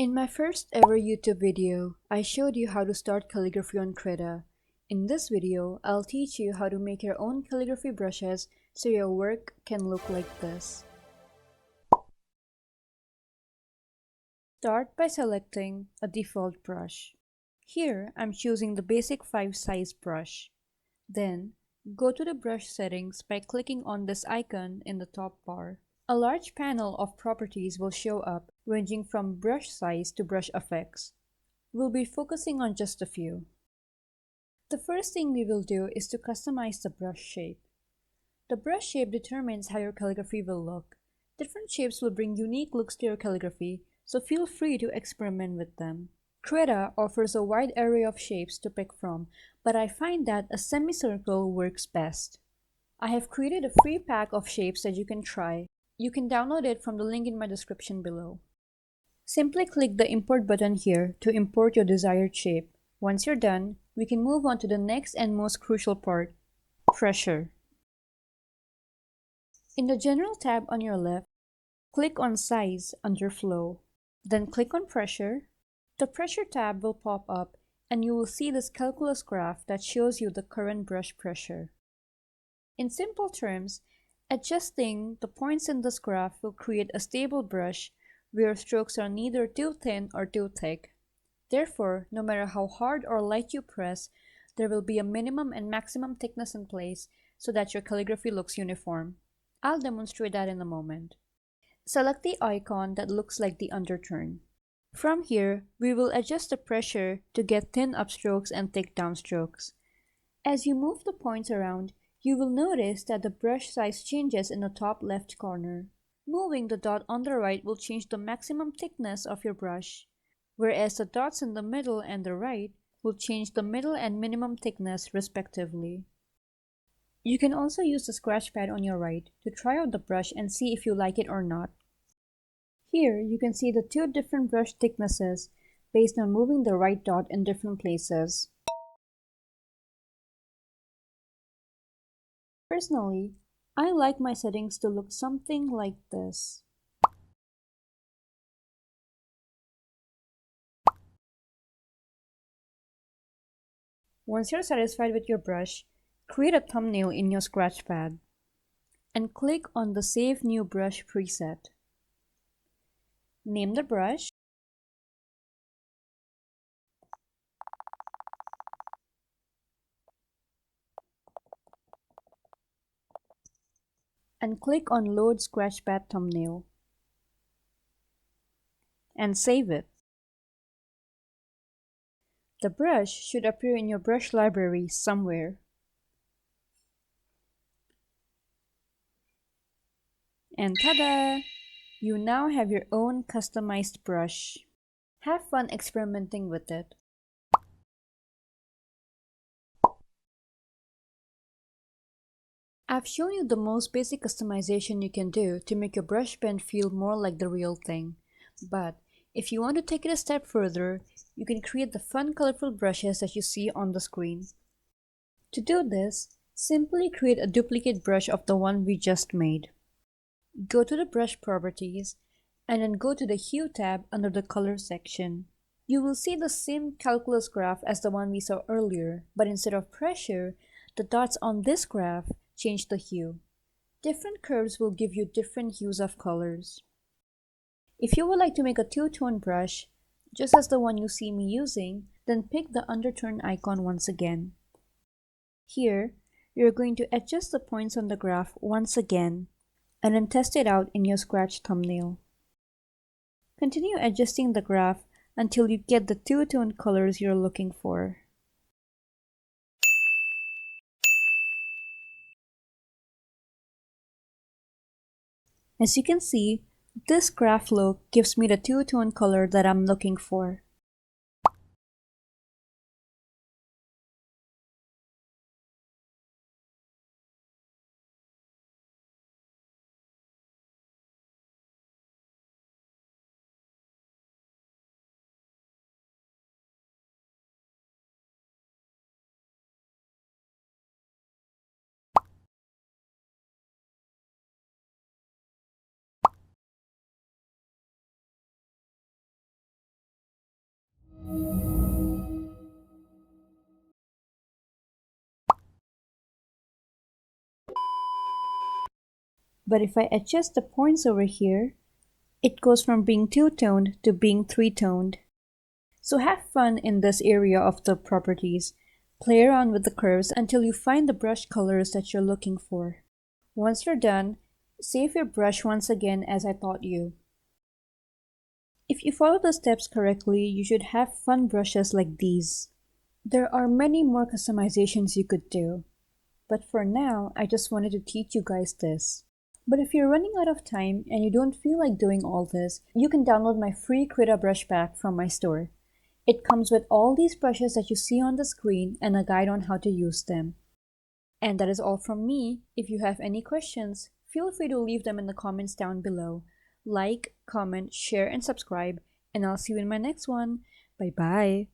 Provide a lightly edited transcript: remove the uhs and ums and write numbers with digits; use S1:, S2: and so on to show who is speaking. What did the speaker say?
S1: In my first ever YouTube video, I showed you how to start calligraphy on Krita. In this video, I'll teach you how to make your own calligraphy brushes so your work can look like this. Start by selecting a default brush. Here, I'm choosing the basic 5 size brush. Then, go to the brush settings by clicking on this icon in the top bar. A large panel of properties will show up, ranging from brush size to brush effects. We'll be focusing on just a few. The first thing we will do is to customize the brush shape. The brush shape determines how your calligraphy will look. Different shapes will bring unique looks to your calligraphy, so feel free to experiment with them. Krita offers a wide array of shapes to pick from, but I find that a semicircle works best. I have created a free pack of shapes that you can try. You can download it from the link in my description below. Simply click the import button here to import your desired shape. Once you're done, we can move on to the next and most crucial part, pressure. In the General tab on your left, click on Size under Flow. Then click on Pressure. The Pressure tab will pop up and you will see this calculus graph that shows you the current brush pressure. In simple terms, adjusting the points in this graph will create a stable brush where strokes are neither too thin or too thick. Therefore, no matter how hard or light you press, there will be a minimum and maximum thickness in place so that your calligraphy looks uniform. I'll demonstrate that in a moment. Select the icon that looks like the underturn. From here, we will adjust the pressure to get thin upstrokes and thick downstrokes. As you move the points around, you will notice that the brush size changes in the top left corner. Moving the dot on the right will change the maximum thickness of your brush, whereas the dots in the middle and the right will change the middle and minimum thickness respectively. You can also use the scratch pad on your right to try out the brush and see if you like it or not. Here you can see the two different brush thicknesses based on moving the right dot in different places. Personally, I like my settings to look something like this. Once you're satisfied with your brush, create a thumbnail in your scratch pad and click on the Save New Brush preset. Name the brush and click on Load Scratchpad Thumbnail and save it. The brush should appear in your brush library somewhere. And tada! You now have your own customized brush. Have fun experimenting with it. I've shown you the most basic customization you can do to make your brush pen feel more like the real thing. But if you want to take it a step further, you can create the fun colorful brushes that you see on the screen. To do this, simply create a duplicate brush of the one we just made. Go to the brush properties and then go to the Hue tab under the Color section. You will see the same calculus graph as the one we saw earlier, but instead of pressure, the dots on this graph change the hue. Different curves will give you different hues of colors. If you would like to make a two-tone brush, just as the one you see me using, then pick the underturn icon once again. Here, you're going to adjust the points on the graph once again, and then test it out in your scratch thumbnail. Continue adjusting the graph until you get the two-tone colors you're looking for. As you can see, this graph look gives me the two-tone color that I'm looking for. But if I adjust the points over here, it goes from being two-toned to being three-toned. So have fun in this area of the properties. Play around with the curves until you find the brush colors that you're looking for. Once you're done, save your brush once again as I taught you. If you follow the steps correctly, you should have fun brushes like these. There are many more customizations you could do, but for now, I just wanted to teach you guys this. But if you're running out of time and you don't feel like doing all this, you can download my free Krita brush pack from my store. It comes with all these brushes that you see on the screen and a guide on how to use them. And that is all from me. If you have any questions, feel free to leave them in the comments down below. Like, comment, share, and subscribe, and I'll see you in my next one. Bye bye.